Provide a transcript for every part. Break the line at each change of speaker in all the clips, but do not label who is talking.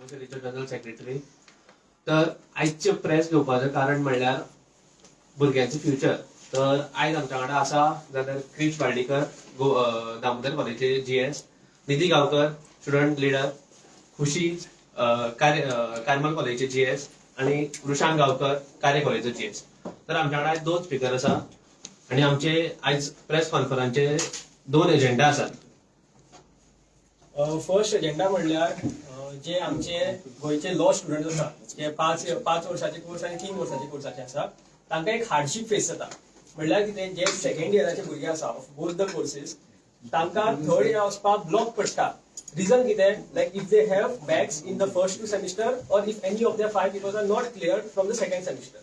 युनिव्हर्सिटीचे general secretary. तर आयचे press घेवपाचें कारण म्हणल्यार भुरग्यांचें फ्युचर. तर आयज आमच्या वांगडा आसा जाल्यार क्रिश बाळ्ळीकर, दामोदर कॉलेजचे जीएस, निधी गांवकर स्टुडंट लिडर, खुशी कार्मल कॉलेजचे जीएस आणि रुशान गांवकर कार्य कॉलेजचे जीएस. तर आमच्या वांगडा आयज दोन स्पीकर आसा आणि आमचे आयज प्रेस कॉन्फरन्सचे दोन एजेंडा आसात.
फर्स्ट एजेंडा म्हणल्यार जे आमचे गोयचे लॉ स्टुडंट आसा जे पाच वर्साचे कोर्स आणि 3 वर्साचे कोर्साचे आसा तांकां एक हार्डशीप फेस जाता. म्हणल्यार कितें, जे सेकंड इयराचे भुरगे आसा ऑफ बोथ द कोर्सेस तांकां थर्ड इयर वचपाक ब्लॉक पडटा. रिजन कितें, like if they have backs in the first 2 semester or if any of the 5 papers are not clear from the second semester.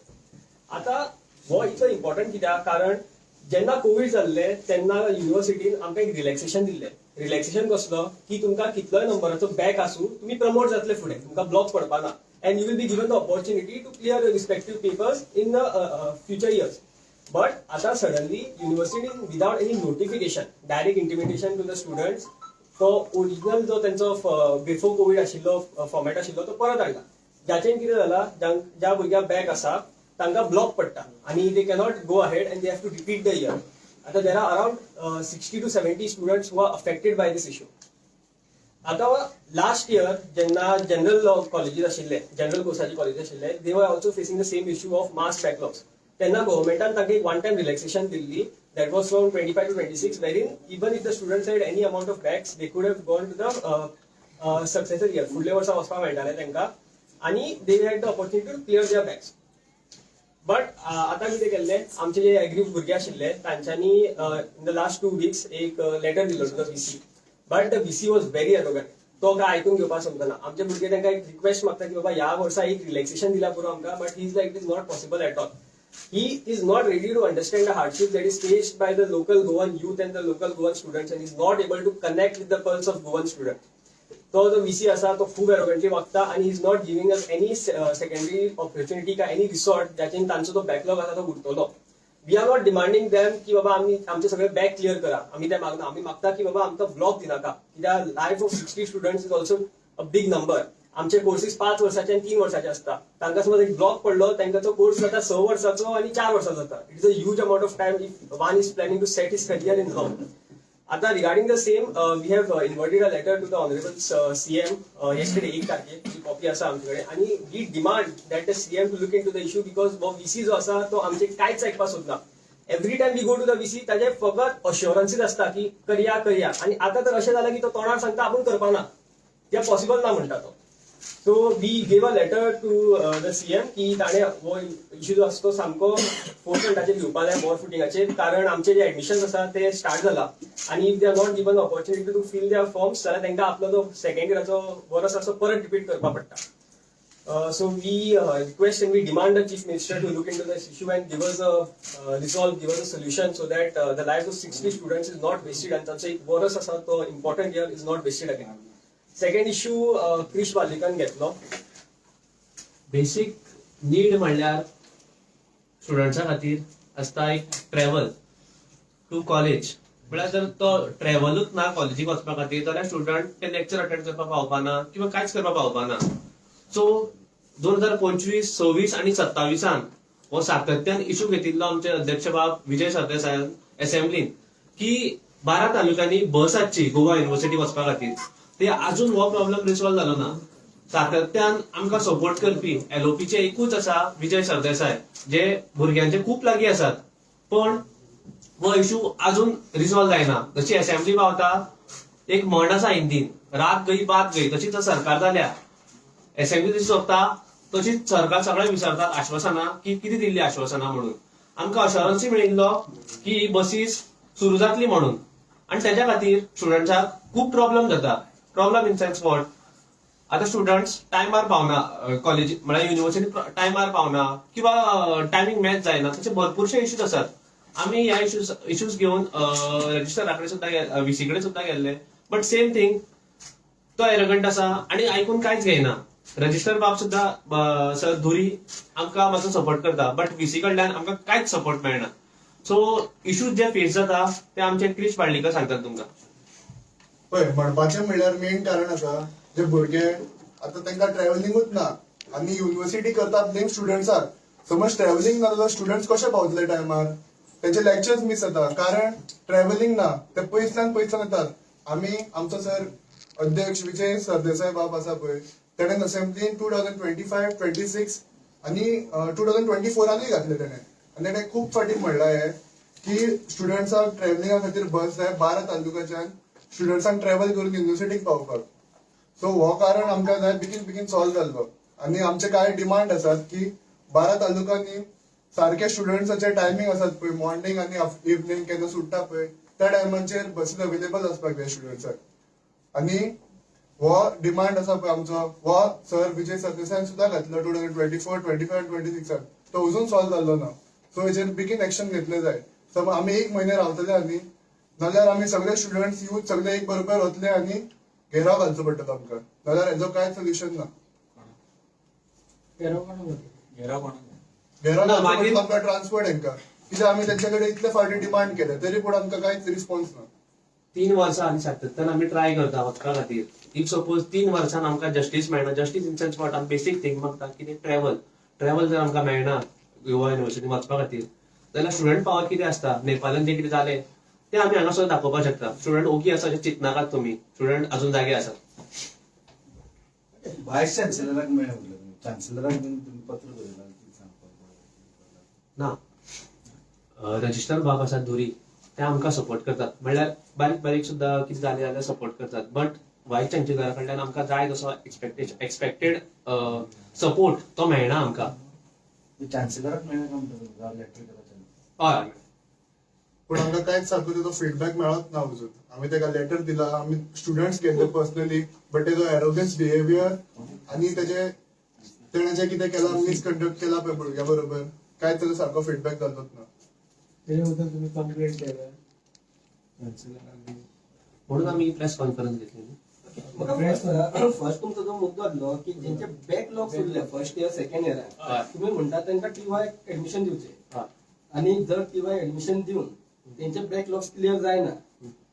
आता हो इतलो इम्पॉर्टंट कित्याक, कारण जेन्ना कोविड जाल्ले तेन्ना युनिव्हर्सिटीन आमकां एक रिलॅक्सेशन दिल्लें. रिलॅक्सेशन कसलो की तुमकां कितलोय नंबराचो बॅक आसूं तुम्ही प्रमोट जातले फुडें, तुमकां ब्लॉक पडपा ना, and you will be given the opportunity to clear your respective papers in the future years. But आता suddenly university without any notification, direct intimation to the students, तो ओरिजिनल जो त्यांचो बिफोर कोविड आशिल्लो format आशिल्लो तो परत हाडला. जाचेन कितें जाला, ज्या भुरग्याक बॅक आसा तांकां ब्लॉक पडटा आणि they cannot go ahead and they have to repeat the year. आता there are around 60 to 70 students who are affected by this issue. आता लास्ट इयर जेन्ना जनरल कॉलेजीस आशिल्ले, जनरल कोर्साचे कॉलेज आशिल्ले, they were also facing the same issue of mass backlogs. तेन्ना गव्हर्मेंटान तांकां एक 1 टाइम रिलॅक्सेशन दिल्ली. That was from 25 to 26, wherein even if the students had any amount of backs, they could have gone to the successor year. फुडल्या वर्सा वचपाक मेळटालें तांकां आणि they had the opportunity to clear their backs. But आता कितें केल्लें, आमचे जे एग्री भुरगे आशिल्ले तांच्यांनी इन द लास्ट 2 weeks एक लेटर दिलो to the VC. But the VC was very arrogant. तो काय आयकून घेवपाक सोदना. आमचे भुरगे तांकां एक रिक्वेस्ट मागता की बाबा ह्या वर्सा एक रिलॅक्सेशन दिला पुरो आमकां, but he is like it is not possible at all. He is not ready to understand the hardship that is faced by the local Goan youth and the local Goan students, and is not able to connect with the pulse of Goan students. तो जो VC असा तो खूप arrogantly वागता आणि is not giving us any secondary opportunity का any resort ज्याच्यान तांचो तो बॅकलॉग आसा तो उरतलो. We are not demanding them की बाबा आम्ही आमचे सगळे बॅक क्लियर करा, आम्ही ते मागना. आम्ही मागता की बाबा आमकां ब्लॉक दिनाका, कित्याक life of 60 students is also a big number. आमचे कोर्सेस 5 वर्साचे आणि 3 वर्साचे असतात. तांकां समज एक ब्लॉक पडलो तांकां तो कोर्स जाता 6 वर्साचो आणि 4 वर्साचो जाता. It is a huge amount of time if one is planning to set his career in law. आता regarding the same we have inverted a letter to the honourable CM yesterday 1 तारखेक. जी copy आसा आमचे कडेन आणि we demand that the CM to look in to the issue, because वो VC जो आसा तो आमचे कांयच आयकपाक सोदना. Every time we go to the VC ताजे फकत अश्युरन्सीस असता की करया आणि आता तर अशें जालां की तो तोंडार सांगता आपूण करपा ना, ते पॉसिबल ना म्हणटा तो. So we gave a letter to the CM की ताणें हो इश्यू जो आसा तो सामको फोर्समेंटाचेर घेवपा जाय, मोर फुटिंगाचेर, कारण आमचे जे एडमिशन्स आसा ते स्टार्ट जाला आणि if they are not given opportunity to fill their forms जाल्यार तांकां आपलो जो सेकंड इयराचो वर्स आसा तो परत रिपीट करपा पडटा. So we request and we demand the Chief Minister to look into this issue and give us a solution so that the lives of 60 students is not wasted and तांचो एक वर्स आसा तो important year is not wasted again. Second issue Krish बाळ्ळीकरान घेतलो.
Basic need म्हणल्यार स्टुडंट्सां खातीर आसता एक ट्रॅव्हल टू कॉलेज. म्हळ्यार जर तो ट्रॅव्हलूच ना कॉलेजीक वचपा खातीर जाल्यार स्टुडंट ते लेक्चर अटेंड करपाक पावपाना किंवा कांयच करपाक पावपाना. सो 2025, 26 आणि 27 हो सातत्यान इश्यू घेतिल्लो आमचे अध्यक्ष बाब विजय सरदेसायान असेंब्लीन की 12 तालुक्यांनी बस हाडची गोवा युनिव्हर्सिटी वचपा खातीर. ते अजून हो प्रॉब्लेम रिसॉल्व जालो ना. सातत्यान आमकां सपोर्ट करपी LOPचे एकूच आसा विजय सरदेसाय, जे भुरग्यांचे खूप लागीं आसात, पण हो इश्यू अजून रिसॉल्व जायना. जशी असेंब्ली पावता एक म्हण आसा हिंदीन, रात गई बात गई, तशीच सरकार जाल्या. असेंब्ली जशी सोंपता तशीच सरकार सगळें विचारतात आश्वासनां की कितें दिल्ली आश्वासनां म्हणून. आमकां अश्युरन्सूय मेळिल्लो की ही बसीस सुरू जातली म्हणून, आणि त्याच्या खातीर स्टुडंट्साक खूप प्रॉब्लेम जाता. प्रॉब्लेम इन सेन्स वॉट, आता स्टुडंट्स टायमार पावना कॉलेज म्हळ्यार युनिव्हर्सिटी टायमार पावना किंवा टायमिंग मॅच जायना, तसे भरपूरशे इश्यूज आसात. आम्ही ह्या इश्यूज घेऊन रजिस्ट्रारा कडेन सुद्दां VC कडेन सुद्दां गेल्ले, बट सेम थिंग तो एरोगंट आसा आणि आयकून कांयच घेयना. रजिस्टर बाब सुद्दां सर धुरी आमकां मातसो सपोर्ट करता, बट VC कडल्यान आमकां कांयच सपोर्ट मेळना. सो इश्यूज जे फेस जाता ते आमचे क्रिश बाळ्ळीकर सांगतात तुमकां.
पळय, म्हणपाचें म्हणल्यार मेन कारण आसा जे भुरगे आता त्यांना ट्रॅव्हलिंगूच ना आणि युनिव्हर्सिटी करतात नेम स्टुडंट्साक समज ट्रॅव्हलिंग ना जाल्यार स्टुडंट्स कशे पावतले टायमार त्यांचे लेक्चर्स मिस जाता कारण ट्रॅव्हलिंग ना ते पयसल्यान येतात. आम्ही आमचो सर अध्यक्ष विजय सरदेसाय बाब आसा पळय तेणें असेंब्लीन 2025-26 आणि 2024 घातले तेणें आनी तेणें खूब फाटी म्हणला हे की स्टुडंट्सांक ट्रॅव्हलिंगा खातीर बस जाय 12 तालुक्याच्यान स्टुडंट्सांक ट्रॅव्हल करून युनिव्हर्सिटीक पावपाक. सो हो कारण आमकां जाय बेगीन सॉल्व जाल्लो आनी आमचे कांय डिमांड आसात की 12 तालुक्यांनी सारखे स्टुडंट्साचे टायमींग आसात पळय मॉर्निंग आनी इवनिंग केन्ना सुट्टा पळय त्या टायमांचेर बसीस अवेलेबल आसपाक जाय स्टुडंट्साक. आनी हो डिमांड आसा पळय आमचो हो सर विजय सरदेसायन सुद्दां घातलो 2024, 25, 26 तो अजून सॉल्व जाल्लो ना. सो हेचेर बेगीन एक्शन घेतले जाय. सो आमी 1 म्हयने रावतले आनी नाल्यार आमी सगळे स्टुडंट्स यूथ सगळे एक बरोबर वतले आनी घेराव घालचो पडटलो आमकां नाल्यार हेजो कांय सोल्युशन ना. घेराव घालचो आमकां ट्रान्सपोर्ट हेंकां कित्याक आमी तेंचे कडेन इतले फावटी डिमांड केले तरी पूण आमकां कांयच रिस्पॉन्स ना.
3 वर्सां आनी सातत्यान आमी ट्राय करता वचपा खातीर. इफ सपोज 3 वर्सान आमकां जस्टीस मेळना जस्टीस इन सेन्स वॉट आमी बेसीक थिंग मागता कितें ट्रॅव्हल जर आमकां मेळना गोवा युनिव्हर्सिटी वचपा खातीर जाल्यार स्टुडंट पावर कितें आसता नेपाळान जे कितें जालें ते आमी हांगासर दाखोवपाक शकता. स्टुडंट ओगी आसा अशें चिंतनाकात तुमी स्टुडंट अजून जागे आसात.
व्हायस चान्सेलराक मेळ्ळें उरलें तुमी चान्सेलराक बीन तुमी पत्र बरयलां कितें सांगपाक
ना रजिस्टर बाब आसात दुरी ते आमकां सपोर्ट करतात म्हणल्यार बारीक सुद्दां कितें जालें जाल्यार सपोर्ट करतात. बट व्हायस चान्सेलरा कडल्यान आमकां जाय तसो एक्सपेक्टेड सपोर्ट तो मेळना आमकां.
चान्सेलराक मेळ्ळें काय म्हणटा लेटर केला
हय
पूण आमकां कांयच सारको तेजो फीडबॅक मेळत ना अजून. आमी तेका लेटर दिला आमी स्टुडंट्स गेले पर्सनली बट तेजो एरोगन्स बिहेवियर आनी तेणें जें कितें केलां मिसकंडक्ट केला पळय भुरग्या बरोबर कांयच तेजो सारको फीडबॅक जाल्लोच ना.
तुम्ही कंप्लेंट केलं
म्हणून आमी प्रेस कॉन्फरन्स घेतली.
फर्स्ट तुमचो जो मुद्दो आसलो की जेंचे बॅकलॉग उरले फर्स्ट इयर सेकंड इयर तुम्ही म्हणटा तांकां टीवाय एडमिशन दिवचे आणि जर टीवाय एडमिशन दिवन तेंचे बॅकलॉग क्लियर जायना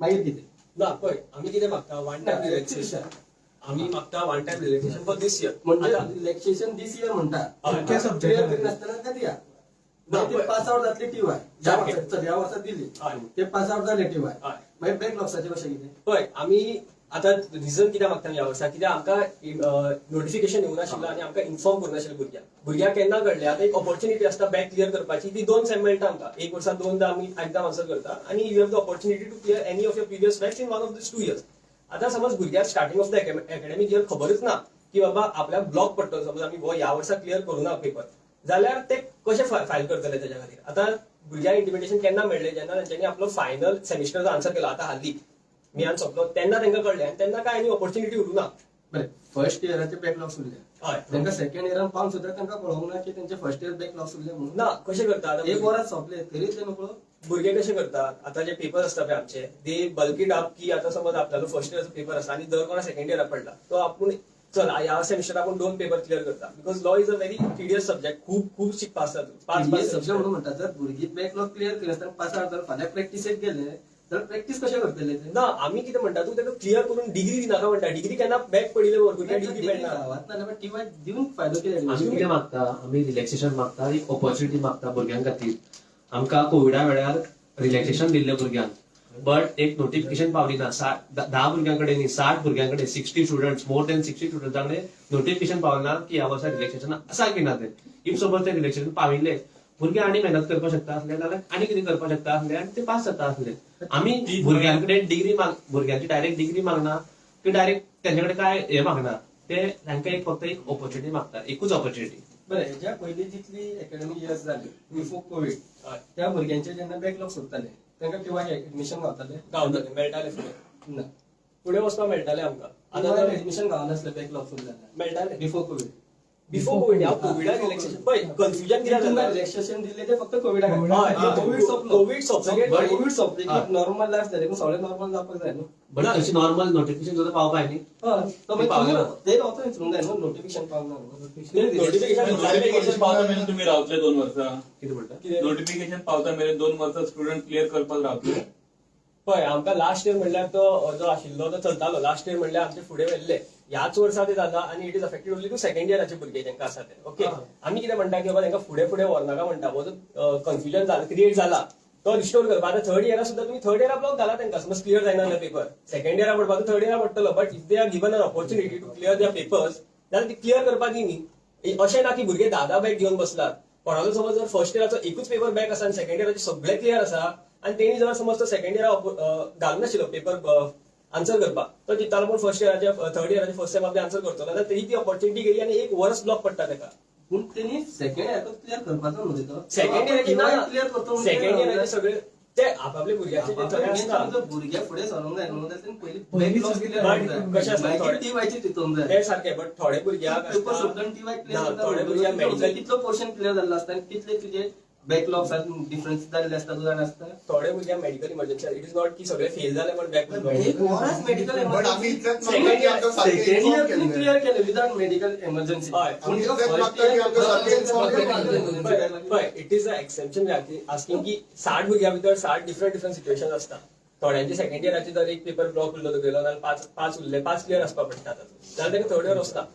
मागीर कितें
ना पळय आमी कितें मागता वन टायम रिलॅक्सेशन आमी मागता one time relaxation for this year
म्हणजे रिलॅक्सेशन दिस इयर म्हणटा क्लियर करिनासतना काय दिया पास आउट जातली टीवाय ह्या वर्सात दिली ते पास आउट जाले टीवाय मागीर बॅकलॉग्साचे कशें कितें
पळय आमी आतां रिझन कित्याक मागता ह्या वर्सा कित्याक आमकां नोटिफिकेशन येवं नाशिल्लें आनी आमकां इन्फॉर्म करूं भुरग्यांक केन्ना घडलें आतां एक ऑपॉर्च्युनिटी आसता बॅक क्लियर करपाची ती 2 सेम मेळटा आमकां एक वर्सात 2दा आमी एग्जाम आन्सर करता आनी you have the opportunity to clear any of your previous backs in one of this 2 years. आतां समज भुरग्याक starting of the academic year खबरच ना की बाबा आपल्याक ब्लॉक पडटलो समज आमी हो ह्या वर्सा क्लियर करूं ना पेपर जाल्यार ते कशे फायल करतले तेच्या खातीर. आतां भुरग्यांक इंटिमेटेशन केन्ना मेळ्ळें जेन्ना तांच्यांनी आपलो फायनल सेमिस्टरचो आन्सर केलो आतां हालीं मियान सोंपलो तेन्ना तांकां कळलें आनी तेन्ना काय आनी ऑपॉर्च्युनिटी उरूं ना.
बरें फर्स्ट इयराचे बॅकलॉग्स उरले
हय
तांकां सेकंड इयरान पावन सुद्दां तांकां कळोंक ना की तेंचे फर्स्ट इयर बॅकलॉग्स उरले म्हणून
ना कशें करतात
एक वरात सोंपले तरी ते नको
भुरगे कशें करतात आतां जे पेपर आसता पळय आमचे दे बल्कीड अप की आतां समज आपल्यालो फर्स्ट इयरचो पेपर आसा आनी दर कोणा सेकंड इयराक पडला तो आपूण चल ह्या सेमिस्टर आपूण 2 पेपर क्लियर करता because law is a very tedious subject खूब शिकपा आसता 5
सब्जेक्ट म्हणून म्हणतात जर भुरगीं बॅकलॉग क्लियर करिनासतना पास आउट जाल्यार फाल्यां प्रॅक्टिसेक गेले जाल्यार प्रॅक्टीस कशें करतले ते
ना आमी कितें म्हणटा तूं ताका क्लियर करून डिग्री दिनाका म्हणटा डिग्री केन्ना बॅक पडिल्ले भुरग्यांक डिग्री मेळना.
गांवांतल्यान टीवाय दिवन फायदो कितें
आमी कितें मागता आमी रिलॅक्सेशन मागता एक ऑपॉर्च्युनिटी मागता भुरग्यां खातीर. आमकां कोविडा वेळार रिलॅक्सेशन दिल्लें भुरग्यांक बट एक नोटिफिकेशन पावली ना 10 भुरग्यां कडेन न्ही 60 भुरग्यां कडेन 60 स्टुडंट्स मोर दॅन 60 स्टुडंट्सां कडेन नोटिफिकेशन पावना की ह्या वर्सा रिलॅक्सेशन आसा की ना ते. इफ सपोज ते रिलॅक्सेशन पाविल्ले भुरगे आनी मेहनत करपाक शकता आसले जाल्यार आनी कितें करपाक शकता आसले आनी ते पास जाता आसले. आमी भुरग्यां कडेन डिग्री भुरग्यांची डायरेक्ट डिग्री मागना की डायरेक्ट तेंचे कडेन काय हे मागना ते तांकां एक फक्त एक ऑपॉर्च्युनिटी मागता एकूच ऑपॉर्च्युनिटी.
बरें हेच्या पयलीं जितली एकेडमिक इयर्स जाली बिफोर कोविड त्या भुरग्यांचे जेन्ना बॅकलॉग सोडटाले तांकां टीवाय एडमिशन गावतालें
मेळटालें फुडें
ना
फुडें वचपाक मेळटालें आमकां
आतां
आतां
एडमिशन गावनासलें बॅकलॉग सुद्दां
मेळटालें
बिफोर कोविड
बिफोर कोविड हांव कोविडाक रिलॅक्सेशन पळय कन्फ्युजन कित्याक जाता
रिलॅक्सेशन दिले ते फक्त कोविडाक
कोविड सोंपलो
कोविड सोंपले नॉर्मल लायफ जाली पूण सगळें नॉर्मल जावपाक जाय न्हू.
बट तशी नॉर्मल नोटिफिकेशन सुद्दां पावपाय न्ही.
ते नव्हतं विचारूंक जाय न्हू नोटिफिकेशन पावना
नोटिफिकेशन पावता मेरेन तुम्ही रावतले 2 वर्सां
कितें म्हणटा
नोटिफिकेशन पावता मेरेन 2 वर्सां स्टुडंट क्लियर करपाक रावतले.
पळय आमकां लास्ट इयर म्हणल्यार तो जो आशिल्लो तो चलतालो. लास्ट इयर म्हणल्यार आमचे फुडें व्हेल्ले ह्याच वर्सा ते जाता आनी it is affected only to second इयराचे भुरगे जेंका आसा ते. ओके, आमी कितें म्हणटा की बाबा तांकां फुडें फुडें व्हरनाका म्हणटा. हो जो कन्फ्युजन क्रिएट जाला तो रिस्टोर करपा. आतां थर्ड इयरा सुद्दां तुमी थर्ड इयरा ब्लॉक घाला तांकां, समज क्लियर जायना जाल्यार पेपर. सेकंड इयरा पडपाक थर्ड इयरा पडटलो, but if they are given an opportunity to clear their papers जाल्यार ती क्लियर करपाक दी. अशें ना की भुरगे 10 बॅक घेवन बसलात. कोणाचो समज जर फर्स्ट इयराचो एकूच पेपर बॅक आसा आनी सेकंड इयराचे सगळे क्लियर आसा आनी तेणी जर समज तो सेकंड इयरा घालून नाशिल्लो पेपर आन्सर करपाक, तो चिंततालो पूण फर्स्ट इयराचे थर्ड इयराचे फर्स्ट टाइम आपले आन्सर करतलो जाल्यार तेणी ती ऑपॉर्च्युनिटी गेली आनी 1 वर्स ब्लॉक पडटा ताका.
पूण त्यांनी सेकंड इयरात क्लियर करपाचो न्हू तो.
सेकंड इयराचे
क्लियर करतो.
सेकंड इयराचे सगळे ते आपापले भुरग्याचे जे थंय आसता
भुरग्या फुडें सरोंक जाय न्हू जाल्यार
पहिली
पहिली क्लियर
but कशें आसता थोडे-
टीवायची चिंतूंक जाय.
ते सारखे, बट थोडे भुरग्याक
पेपर
आसता-
सोडून टीवाय
ना, थोडे भुरग्याक
क्लियर
medical-
कितलो पोर्शन क्लियर जाल्लो आसता आनी कितले तुजे बॅकलॉग्स डिफरन्स जाल्ले आसता तुझ्या आसता.
थोडे भुरग्याक medical emergency. It is not की सगळे फेल जाले पण बॅक
एक वरास मेडिकल
बट आम्ही इतलेच
सेकंड
मागता की आमकां सारकें
इयर
inform
तुम्ही
केल्लें.
क्लियर केले विदाउट मेडिकल इमर्जन्सी.
हय.
आम्ही इतलेच मागता की आमकां सारकें inform केल्लें.
It is a exception asking की 60 भुरग्यां भितर 60 डिफरंट सिच्युएशन आसता. थोड्यांचे सेकंड इयराचे जर एक पेपर ब्लॉक उरलो तुगेलो जाल्यार पाच उरले, 5 क्लियर आसपाक पडटा जाल्यार ताका थर्ड इयर वचता.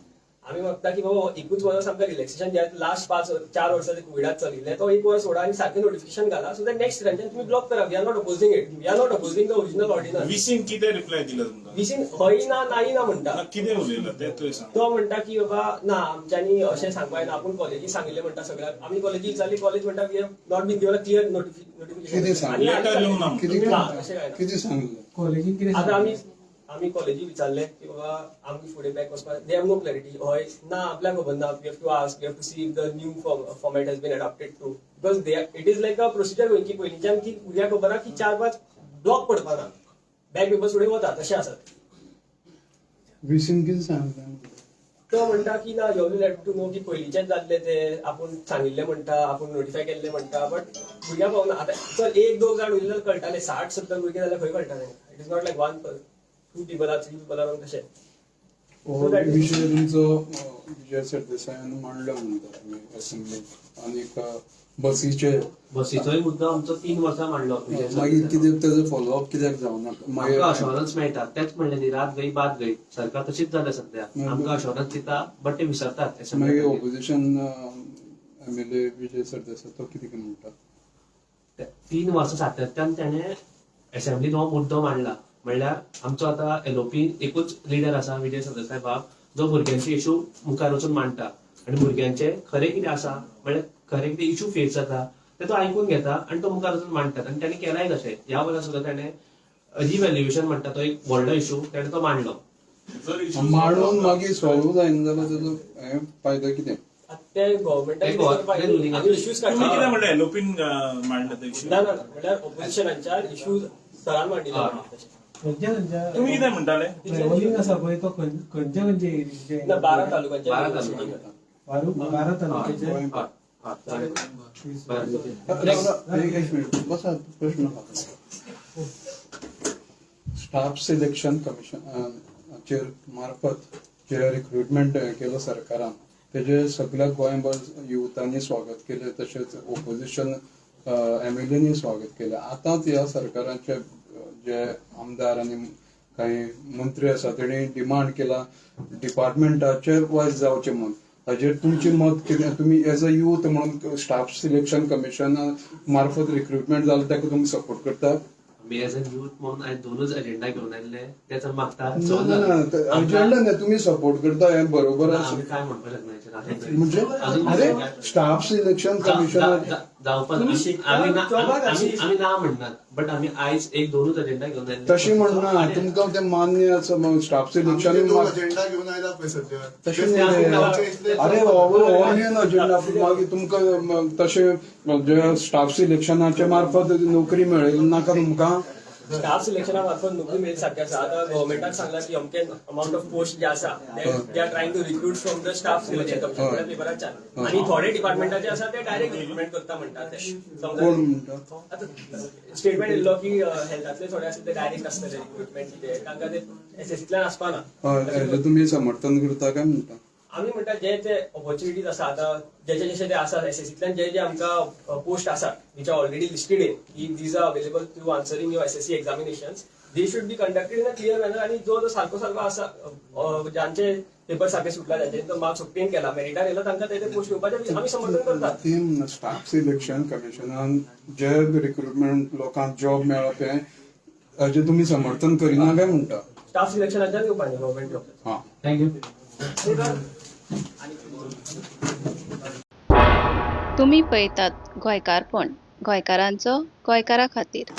आमी मागता की बाबा एकूच वर्स आमकां रिलॅक्सेशन जे लास्ट 4 वर्साचे कोविडात चलिल्ले तो 1 वर्स सोडा आनी सारकें नोटिफिकेशन घाला सो दॅट नेक्स्ट इयराच्यान तुमी ब्लॉक करा. We are not opposing it. We are not opposing the original ordinance.
विसीन कितें रिप्लाय दिला तुमकां?
विसीन हय ना नाही ना म्हणटा.
कितें उलयला तें तुवें सांग.
तो म्हणटा की बाबा ना आमच्यांनी अशें सांगपाक ना, आपूण कॉलेजीक सांगिल्लें म्हणटा सगळ्याक. आमी कॉलेजीक विचारली, कॉलेज म्हणटा we have not been given a clear
कितें
नोटिफिकेशन.
सांगलें?
लेटर येवंक ना.
कितें
अशें काय ना.
कितें सांगलें?
कॉलेजीन कितें
आता
सांगलें?
आमी कॉलेजीक विचारले की बाबा आमची फुडें बॅक वचपाक दे हॅव नो क्लॅरिटी. हय ना आपल्याक खबर ना. We have to ask, we have to see if the new format has been adopted too because it is like a procedure गोयची पयलींच्यान की भुरग्यांक खबर ना की 4-5 ब्लॉक पडपाना बॅक पेपर फुडें वता तशें आसा.
विसीन कितें सांगलें?
तो म्हणटा की ना यू हॅव टू नो की पयलींचेच जाल्ले ते आपूण सांगिल्ले म्हणटा, आपूण नोटिफाय केल्ले म्हणटा, बट भुरग्यांक पावना. आतां चल 1-2 जाण उरलेले कळटाले, 60-70 भुरगे जाल्यार खंय कळटा तांकां. It is not like 2 people or 3 people around तशें.
हो विशय तुमचो विजय सरदेसायान मांडलो म्हणटा तुमी असेंब्लीत. आनीक
बसीचोय मुद्दो आमचो 3 वर्सां मांडलो.
मागीर कितें तेजो फॉलोअप कित्याक जावना?
आमकां अश्योरन्स मेळटा तेच म्हणलें न्ही, रात गई बात गई. सरकार तशीच जाल्या सध्या. आमकां अश्योरन्स दिता बट ते विसरतात.
मागीर ऑपोजिशन MLA विजय सरदेसाय तो कितें म्हणटा?
3 वर्सां सातत्यान तेणें असेंब्लीत हो मुद्दो मांडला. म्हणल्यार आमचो आतां एलओपी एकूच लिडर आसा विजय सरदेसाय बाब, जो भुरग्यांचे इशू मुखार वचून मांडटा आनी भुरग्यांचे खरें कितें आसा म्हणल्यार खरें कितें इशू फेस जाता ते तो आयकून घेता आनी तो मुखार वचून मांडटा. आनी ताणें केलाय तशें. ह्या वर्सा सुद्दां ताणें रिव्हॅल्युएशन म्हणटा तो एक व्हडलो इशू ताणें तो मांडलो.
मांडून मागीर सॉल्व जायना जाल्यार तेजो हें फायदो कितें?
ते गव्हर्मेंटान इश्यूज
तुम्ही कितें
काडटा.
म्हणटा एलओपीन मांडला तो इश्यू?
ना म्हणल्यार ऑपोजिशनांच्या इश्यूज सरान मांडिल्ले तशें.
खंयच्या
तुम्ही कितें म्हणटाले?
ट्रॅव्हलिंग आसा पळय तो खंयच्या खंयचे
ना 12 तालुक्यांचे
12 तालुक्यांचे.
12 तालुक्याचे
हय, हय.
एक मिनिट बसा, प्रश्न स्टाफ सिलेक्शन कमिशन मार्फत जे रिक्रुटमेंट केलं सरकारान तेजे सगळ्या गोंयभर युथांनी स्वागत केले, तशेंच ओपोजिशन MLAंनी स्वागत केले. आतांच ह्या सरकाराचे जे आमदार आनी काही मंत्री आसा तेणी डिमांड केला डिपार्टमेंटाचेर वायज जावचें म्हणून. हाजेर तुमची मत कितें? तुमी एज अ यूथ म्हणून स्टाफ सिलेक्शन कमिशन मार्फत रिक्रुटमेंट जालें ताका तुमी सपोर्ट करता?
आमी एज अ यूथ म्हणून आयज 2च एजेंडा घेवन आयिल्ले तेच मागता.
एजेंडा नाही, तुम्ही सपोर्ट करता हे बरोबर आसा.
आमी काय म्हणपाक लागना
म्हणजे अरे स्टाफ सिलेक्शन कमिशन
जावपाक आमी ना म्हणनात बट आमी आयज एक 2च एजेंडा घेवन आयिल्ले.
तशी म्हणना तुमकां ते मान्य आसा मग स्टाफ सिलेक्शन
अजेंडा घेऊन आयला पळय सध्या.
तशें नाही. अरे ऑनियन अजेंडा मागीर तुमकां तशें जे स्टाफ सिलेक्शनाच्या मार्फत नोकरी मेळ्ळी नाका तुमकां?
स्टाफ सिलेक्शना मार्फत नोकरी मेळची सारखें आसा. आतां गव्हर्मेंटाक सांगला की अमके अमाउंट ऑफ पोस्ट जे आसा they are trying to recruit from the staff selection commission पेपराच्यान. आनी थोडे डिपार्टमेंटाचे आसा ते डायरेक्ट रिक्रुटमेंट करता म्हणटा ते.
कोण म्हणटा?
आतां स्टेटमेंट येयल्लो की हेल्थातले थोडे आसा ते डायरेक्ट आसतले रिक्रुटमेंट कितें तांकां ते एसएससींतल्यान आसपाना.
हेजें तुमी समर्थन करता काय म्हणटा?
आमी म्हणटा जे ते ऑपॉर्च्युनिटीज आसा आतां जशे जशे ते आसा एसएससींतल्यान जे जे आमकां पोस्ट आसा which are already listed in की these are available to answering your SSC examinations they should be conducted in a clear manner आणि जो जो सारको सारको आसा ज्यांचे पेपर सारखे सुटला ज्यांचे तो मार्क्स ऑब्टेन केला मेरिटार येयला तांकां ते पोस्ट घेवपाचें आमी समर्थन करतात
तीन स्टाफ सिलेक्शन कमिशनान जे रिक्रुटमेंट लोकांक जॉब मेळप हें हाजें तुमी समर्थन करिना काय म्हणटा
स्टाफ सिलेक्शनाच्यान येवपाचें गव्हर्मेंट जॉब
हां
थँक्यू
तुम्ही पळयतात गोंयकारपण गोंयकारांचो गोंयकारा खातीर